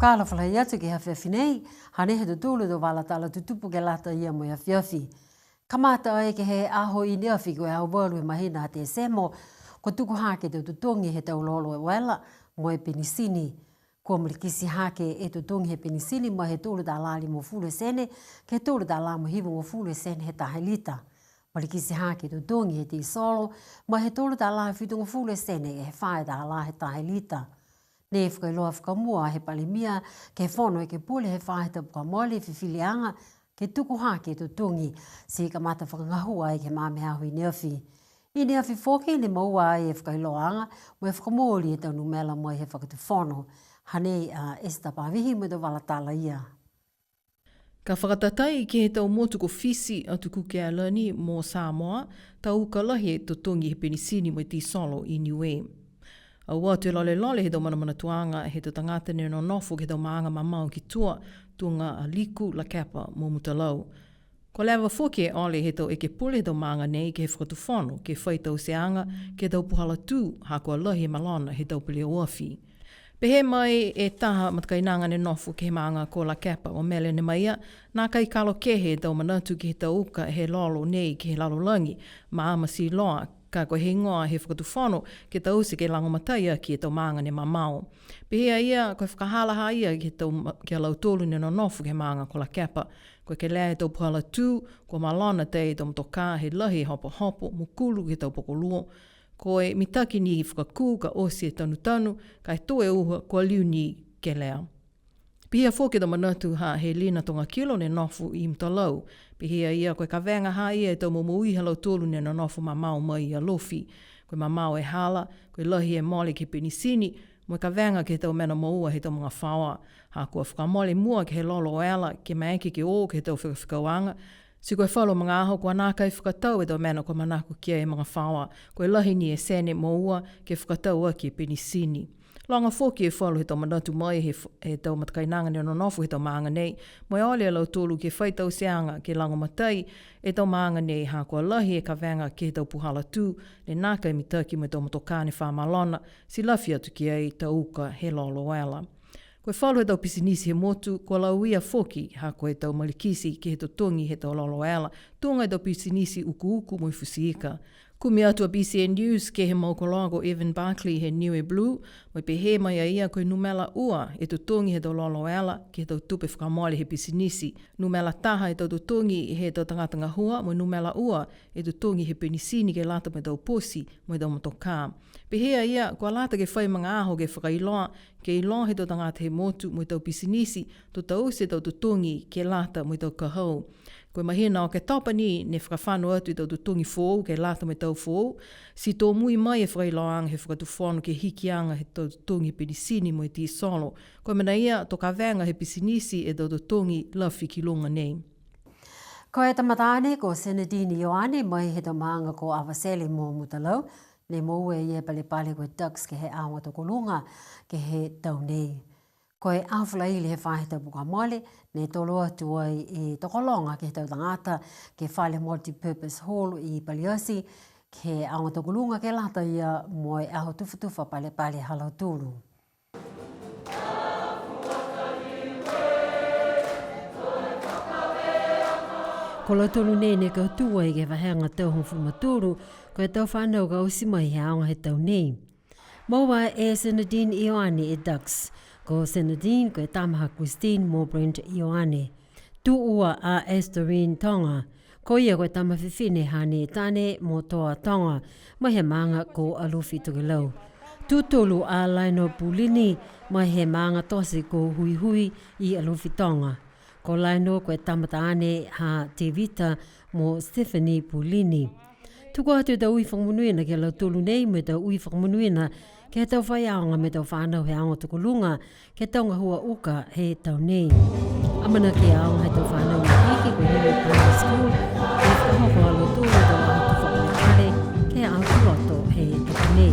Whakala whalai atu ki hawhiawhi nei, hane he tūlu do wala tala tutupu ke lata ia mo hawhiawhi. Kamata ai ke he aho I neawhi koe au walu e mahina te semo, ko tuku hake te tutongi he tau lolo e wela, mo e penisini. Kua marikisi hake e tutongi he penisini, mo he tūlu da lali mo fule sene, ke tūlu da la mo hivu mo fule sene he tahelita. Marikisi hake tutongi he te solo, mo he tūlu da la whitunga fule sene e he whae da la he tahelita. Ne whakailoa whakamua he palimia, ke whono e ke pule he whahita puka mole, whiwhilianga, ke tuku hake tutungi, si ka mata whakangahua e ke mame ahu I neawhi. I neawhi whoki ne maua e whakailoa anga, mo e whakamori e tau numela mo e he whakatu whono. Hane esta pavihi mo te walatala ia. Ka whakatatai ki he tau motuko fisi atu kuke alani mō Samoa, tau ukalahi e tutungi he penisini mo I Tisolo I Niue. Aua te lole lole he tau manamana tuanga he tau tangata ne no nofu he tau maanga mamau ki tua tunga a liku la kepa mō mutalau. Ko lewa whoke e ole he tau e ke pule he tau maanga nei ke he whakatuwhono ke whaitau seanga ke tau puhala tū hako alahi malona he tau pili uawhi. Pehe mai e taha matakainanga ne nofu ke he maanga ko la kepa o mele ne maia, nā kai kalo kehe tau manatu ki he tau uka he lolo nei ki he lalolangi, maama si loa, ka koe he ngoa he whakatuwhono ke tau se ke langomataia ki he tau maanga ne mamao. Pehea ia koe whakahalaha ia ki he lau tōlu ne no nofu ke he maanga ko la kepa, koe ke lea he tau puhala tū, ko malona te he tau mtoka he lahi hopo hopo, mukulu he tau pokoluo, koe mitaki ni I whakakū ka osi e tanu, kai toe uha kua liu ni ke lea. Pihia whoke da manatu ha he lina tonga kilo ne nofu I mtalau. Pihia ia koe ka venga ha ia e tau momui halau tōlu ne no nofu mamau mai I alofi. Koe mamau e hala, koe lahi e mole ke penisini, mo ka venga ke tau mena maua he tau mga whawa. Ha kua whakamole mua ke he lolo ela, ke maeke ke o ke tau whikawhikawanga, si koe whalo mga aho kua nākai whakatau e tau mena kua manako kia e mga whawa, koe lahi ni e sene maua ke whakatau aki e penisini. Longa whoki e whalo he tau manatu mai he tau matakainanga ne no nofu he tau maanga nei, mo e ole lau tōlu ke whaitau seanga ke langomatai e tau maanga nei ha kua lahi e ka venga ke he tau puhala tū, ne nākai mitaki mo tau matokane whamalona, si lafi atu ki ei tau uka he lolo ela. Koe whalo he tau pisinisi he motu, kua lau ia whoki ha koe tau malikisi ki he tau tongi he tau lolo ela, tunga he tau pisinisi uku mo I fusiika. Kumi atu a BCN News ke he maukoloago Evan Barkley he Niue Blue, mo pe he mai a ia koe numela ua e tutongi he tau lolo ela ke he tau tupe whakamole he pisinisi. Numela taha e tau tutongi he tau tangatanga hua, mo numela ua e tutongi he penisini ke lata me tau posi mo tau motoka. Pe he a ia kua lata ke whai mga aho ke whakailoa, ke iloa he tau tangata he motu mo tau pisinisi, to tau se tau tutongi ke lata mo tau kahau. Koe mahina o ke topani ne whakawhanu atu I tau tutungi fōu, ke lata me tau fōu, si tō mui mai e whakailoanga he whakatuwhanu ke hikianga he tau tutungi penisini mo I Tisolo. Koe mana ia, tō ka venga he pisinisi e tau tutungi lafi ki longa nei. Ko e tamatane ko Senadini Ioane mai he tau maanga ko Avaseli mo mutalau, ne mo e ie pale koe Ducks ke he awa toko lunga ke he tau nei. Ko e awhula ili he whahita puka mole, ne tolo atu ai e tokolonga ke tau tangata, ke whale multi-purpose hall I Paliosi, ke awa tokulunga ke lata ia mo e aho tufa pale halau tūru. Ko lau tonu nei ne kau tua I ke wahenga tau hong fumaturu, ko e tau whanau ka usi mai he aonga he tau nei. Maua e Senadine Ioane e Ducks, ko Senadine ko e tamaha Christine Mobrent Ioane. Tu ua a Estorine Tonga, ko ia ko e tamawhiwhine hane tane mo toa Tonga, mai he maanga ko alufi tukilau. Tu tolu a Laino Pulini, mai he maanga tosi ko hui I alufi Tonga. Ko Laino ko e tamataane ha Te Vita mo Stephanie Pulini. Tuko atu tau ui whakamunuina ke lau tolu nei me tau ui whakamunuina ke tau whai aonga me tau whanau he aonga tukulunga ke tau ngahua uka he tau nei. Amana ke aonga he tau whanau I hiki ko Niue Primary School ke whakahoko alo tūru tau ahu whakamukare ke au kuroto he tau nei.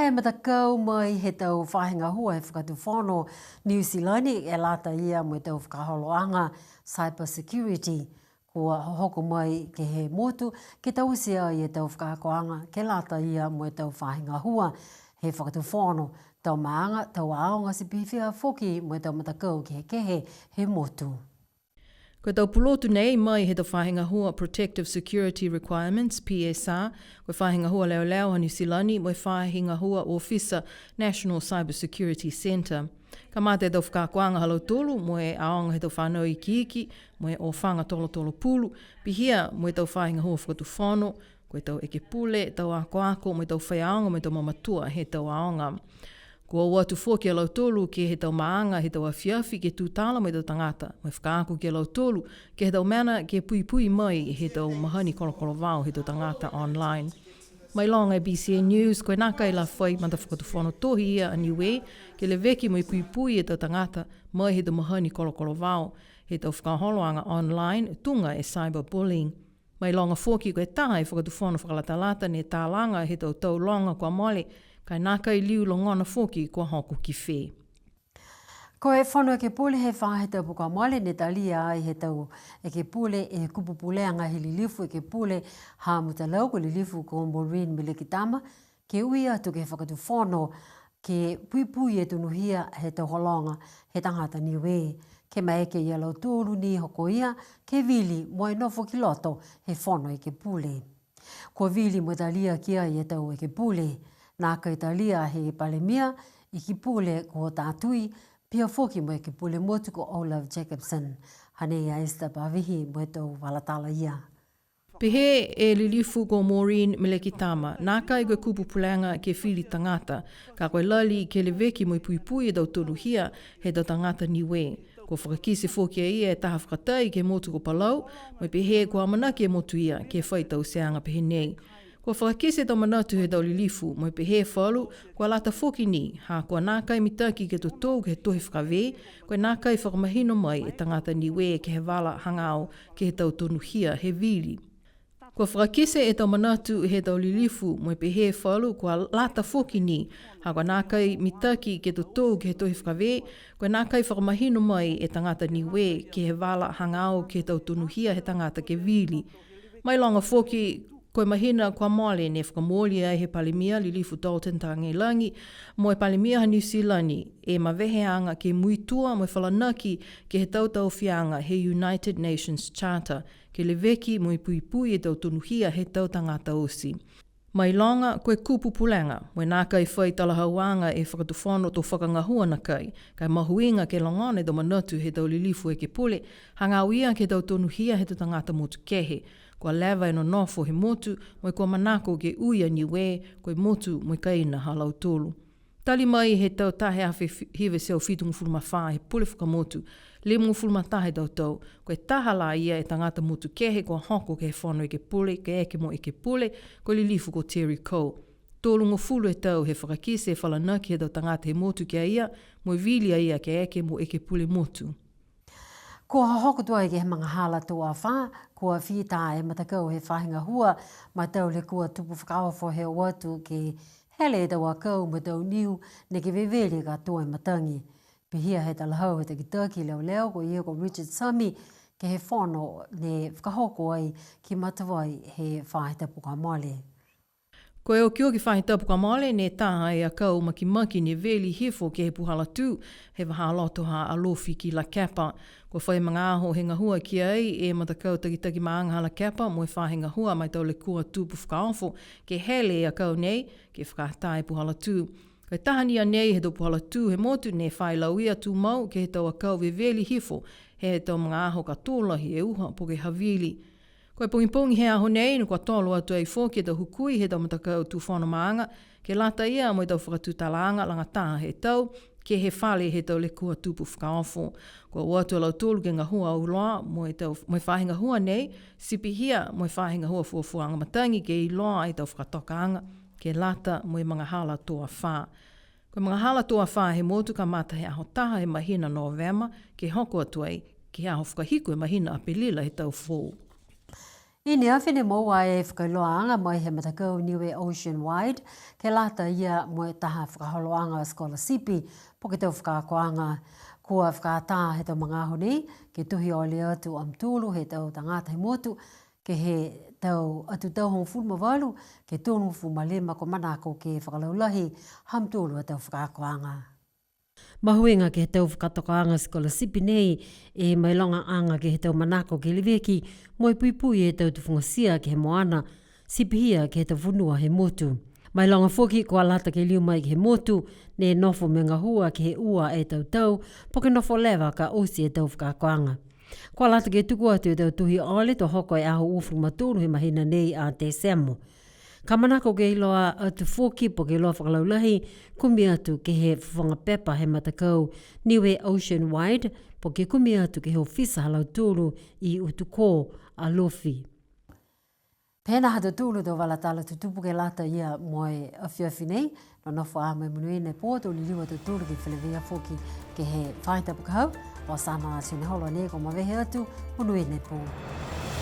e matakau mai he tau whahinga hua he whakatu whono New Zealand e lata ia mo tau whakaholoanga cyber security. Kua hoko mai ke he motu ke tau sia i tau whakakoanga ke lata ia mo tau whahinga hua he whakatu whono. Tau maanga, tau aonga si pihwhia whoki mo tau matakau ke he kehe he motu. Ko tau pulotu nei mai he tau whahinga hua Protective Security Requirements, PSR, ko whahinga hua leo leo ha New Zealand, mo whahinga hua Officer National Cyber Security Centre. Ka mate tau whakakoanga halau tolu, mo e aonga he tau whanau i kiiki, mo e o whanga tolo tolo pulu, pihia mo e tau whahinga hua whakatu whono, ko e tau eke pule, tau ako, mo e tau whaiaonga, mo e tau mamatua he tau aonga. Kua watu fōki a lau tolu ke he tau maanga, he tau awhiawhi ke tūtala mai tau tangata. Mai whakaako ke lau tolu ke he tau mana ke pui pui mai he tau mahani kolokolo vau he tau tangata online. Mai longa e BCN News, koe naka i la whai manta whakatu whono tohi ia a Niue, ke le veki mai pui pui he tau tangata mai he tau mahani kolokolo vau he tau whakaholoanga online, tunga e cyberbullying. Mai longa fōki koe taha e whakatu whono whakalatalata ne tālanga he tau tau longa kua mole, kai naka i liu lo ngona foki kua hoku ki whē. Ko e whanau ke pule he whahe tau puka mole ne talia ai he tau e ke pule e kupu puleanga he lilifu e ke pule ha mutalau ko lilifu ko Maureen Milekitama ke ui atu ke whakatu whanau ke pui pui e tunuhia he tau holonga he tangata Niue ke mai ke ia lau tūru ni hoko ia ke vili moe nofo ki loto he whanau e ke pule. Ko vili mo talia kia i e tau e ke pule nā kai talia he palemia i ki pule ko tātui pia foki mo e ki pule motu ko Olaf Jacobson. Hane ia esta pavihi mo e tau walatala ia. Pehe e lilifu ko Maureen Milekitama, nā kai koe kupu pulenga ke whiri tangata, ka koe lali ke le veki mo i pui pui e tau tonu hia he tau tangata Niue. Ko whakakise foki a ia e taha whakatai ke motu ko palau, mo pehe ko amanaki e motu ia ke whai tau seanga pehe nei. Kua whakakise tau manatu he tau lilifu, mo i pehe whalu, kua lata whoki ni, ha kua nākai mitaki ke tō ke he tohi whakawē, kua nākai whakamahino mai e tangata Niue ke he wala hangao ke he tau tonuhia he vili. Kua whakakise e tau manatu he tau lilifu, mo i pehe whalu, kua lata whoki ni, ha kua nākai mitaki ke tō ke he tohi whakawē, kua nākai whakamahino mai e tangata Niue ke he wala hangao ke he tau tonuhia he tangata ke vili. Mai longa whoki, koe mahina kua mole ne whakamōli ai he palemia lilifu Dalton Tangelangi, mo e palemia ha New Zealand e maweheanga ke muitua mo e whalanaki ke he tautau whianga he United Nations Charter, ke le veki mo i pui pui e tau tonuhia he tau tangata osi. Mai longa, koe kupu pulenga, mo e nākai whai talahauanga e whakatuwhono tō whakangahua na kai mahuinga ke longone do manatu he tau lilifu e ke pule, hangauia ke tau tonuhia he tau tangata motu kehe, kua lewa ino nofo he motu, mo kua manako ke uia Niue, koe motu mo kaina halau tolu. Tali mai he tau tahe awhi hiwe seo whitungu fulma whaa he pule whakamotu, le mungu fulma tahe tau, koe tahala ia e tangata motu kehe kua hoko ke he whono e ke pule, ke eke mo e ke pule, koe lilifu ko Terry Cole. Tōlu ngo fulu e tau he whakakise e whalanaki he tau tangata he motu kia ia, mo e vilia ia ke eke mo e ke pule motu. Kua hoko tua i ke he mga hala tua wha, kua whita e matakau he whahinga hua, ma tau le kua tupu whakawafo he watu ke hele e tau akau ma tau niu ne ke vevele ka tua e matangi. Pihia he talahau he te ki Turkey leo leo ko ia ko Richard Sami ke he whono ne whakahoko ai ki matawai he whahita puka mole. Ko e o kio ki whahi tapuka male ne taha e a kau maki ne veli hefo ke he puhala tū, he waha loto ha alofi ki la kapa. Ko whai mga aho he ngahua ki ai e matakau takitaki maanga hala kapa mo e whahi ngahua mai tau le kua tūpu whakaofo ke hele e a kau nei ke whakatai puhala tū. Kai tahania nei he tau puhala tū he motu ne whai lauia tū mau ke he tau a kau veli hefo he tau mga aho ka tōlahi e uha po ke havili. Koe pongi he aho nei, no kua tolo atu ai fōki e tau hukui he tau matakau tū whono maanga, ke lata ia mo i tau whakatūtalanga langa taha he tau, ke he whale he tau le kua tūpu whakaofo. Kua uatu lau tōlu ke ngahua au loa, mo i whahinga hua nei, sipi hia mo i whahinga hua fuafuanga matangi ke i loa i tau whakatokaanga, ke lata mo i mga hala toa wha. Koe mga hala toa wha he motu ka mata he aho taha he mahina Novema, ke hoko atu ai, ke aho whakahiku e mahina apelila he tau fōu. Ini awhine maua e whakailoanga mai he matakau Niue Ocean Wide, ke lata ia mo e taha whakaholoanga scholarship, po ke tau whakakoanga kua whakata he tau mga honi, ke tuhi o le atu am tūlu he tau tangata he motu, ke he tau atu tau hong fulma walu, ke tūnu fulma lima ko manako ke whakalaulahi ham tūlu he tau whakakoanga. Mahuenga ke he tau whakatokaanga scholarship nei e mai longa anga ke he tau manako ke liweki moi puipui e tau tuwhangasia ke he moana, sipihia ke he tau whunua he motu. Mai longa whoki ko alata ke liu mai ke he motu, ne nofo menga hua ke he ua e tau, po ke nofo lewa ka osi e tau whakakoanga. Ko alata ke tuku atu e tau tuhi ole to hoko e aho ufu maturu he mahina nei a te semo. Ka manako ke iloa atu whoki po ke iloa whakalaulahi, kumi atu ke he whanga pepa he matakau Niue Ocean Wide, po ke kumi atu ke he ofisa halau tūru i utuko a lofi. Pēna hata tūru tō wala tala tutupu ke lata ia moe awhiawhi nei, no nofo a mai munui nei pōto li liwa tō tūru ki whalewia whoki ke he whaitapu kahau, o sana sune holo nei ko mawehe atu munui nei pō.